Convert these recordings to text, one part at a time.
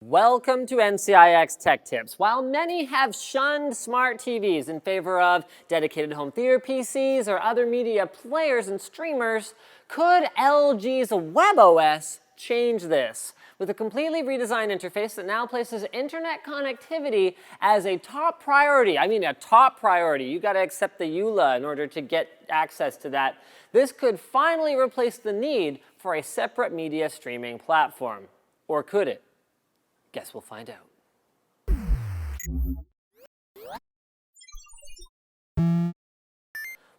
Welcome to NCIX Tech Tips. While many have shunned smart TVs in favor of dedicated home theater PCs or other media players and streamers, could LG's WebOS change this? With a completely redesigned interface that now places internet connectivity as a top priority. I mean, a top priority. You got to accept the EULA in order to get access to that. This could finally replace the need for a separate media streaming platform. Or could it? Guess we'll find out.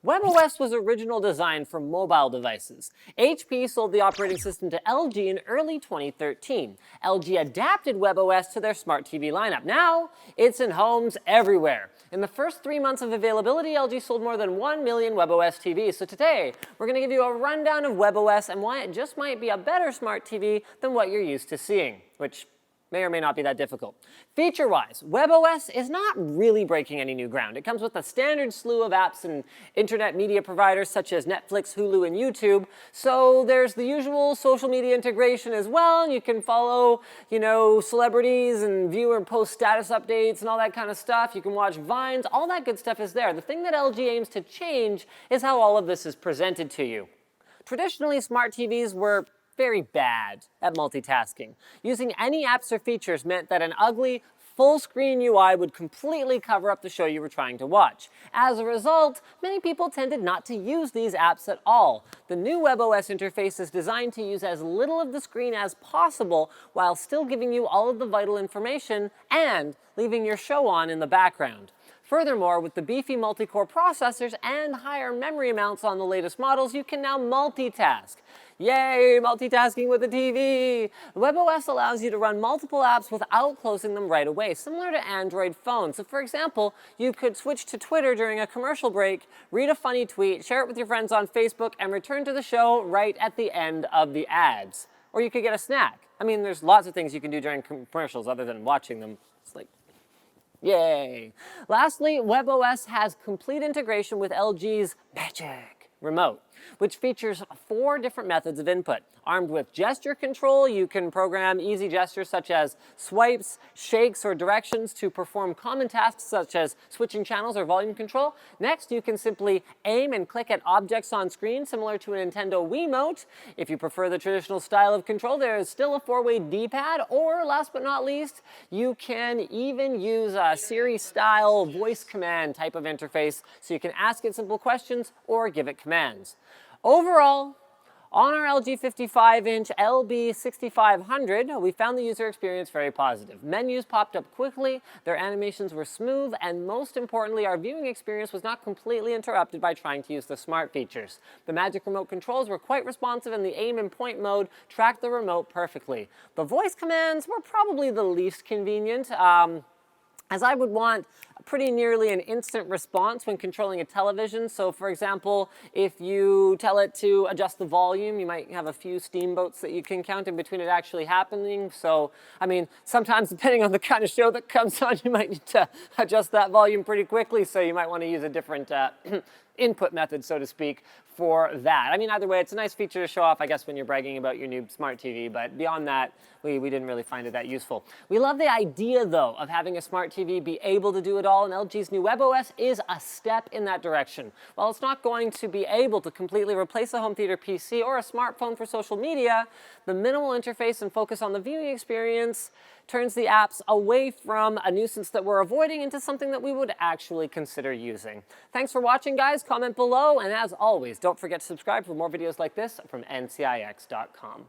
WebOS was originally designed for mobile devices. HP sold the operating system to LG in early 2013. LG adapted WebOS to their smart TV lineup. Now, it's in homes everywhere. In the first 3 months of availability, LG sold more than 1 million WebOS TVs. So today, we're going to give you a rundown of WebOS and why it just might be a better smart TV than what you're used to seeing, which may or may not be that difficult. Feature-wise, WebOS is not really breaking any new ground. It comes with a standard slew of apps and internet media providers such as Netflix, Hulu, and YouTube. So there's the usual social media integration as well. You can follow, celebrities and view and post status updates and all that kind of stuff. You can watch Vines. All that good stuff is there. The thing that LG aims to change is how all of this is presented to you. Traditionally, smart TVs were very bad at multitasking. Using any apps or features meant that an ugly, full-screen UI would completely cover up the show you were trying to watch. As a result, many people tended not to use these apps at all. The new WebOS interface is designed to use as little of the screen as possible while still giving you all of the vital information and leaving your show on in the background. Furthermore, with the beefy multi-core processors and higher memory amounts on the latest models, you can now multitask. Yay, multitasking with a TV! WebOS allows you to run multiple apps without closing them right away, similar to Android phones. So for example, you could switch to Twitter during a commercial break, read a funny tweet, share it with your friends on Facebook, and return to the show right at the end of the ads. Or you could get a snack. I mean, there's lots of things you can do during commercials other than watching them. It's like, yay! Lastly, WebOS has complete integration with LG's Magic Remote, which features 4 different methods of input. Armed with gesture control, you can program easy gestures such as swipes, shakes, or directions to perform common tasks such as switching channels or volume control. Next, you can simply aim and click at objects on screen, similar to a Nintendo Wiimote. If you prefer the traditional style of control, there is still a 4-way D-pad, or last but not least, you can even use a Siri-style voice command type of interface, so you can ask it simple questions or give it commands. Overall, on our LG 55-inch LB6500, we found the user experience very positive. Menus popped up quickly, their animations were smooth, and most importantly, our viewing experience was not completely interrupted by trying to use the smart features. The Magic Remote controls were quite responsive, and the aim and point mode tracked the remote perfectly. The voice commands were probably the least convenient, as I would want pretty nearly an instant response when controlling a television. So for example, if you tell it to adjust the volume, you might have a few steamboats that you can count in between it actually happening. So, I mean, sometimes depending on the kind of show that comes on, you might need to adjust that volume pretty quickly. So you might want to use a different input method, so to speak, for that. I mean, either way, it's a nice feature to show off, I guess, when you're bragging about your new smart TV, but beyond that, we didn't really find it that useful. We love the idea, though, of having a smart TV be able to do it all, and LG's new WebOS is a step in that direction. While it's not going to be able to completely replace a home theater PC or a smartphone for social media, the minimal interface and focus on the viewing experience turns the apps away from a nuisance that we're avoiding into something that we would actually consider using. Thanks for watching, guys. Comment below, and as always, don't forget to subscribe for more videos like this from ncix.com.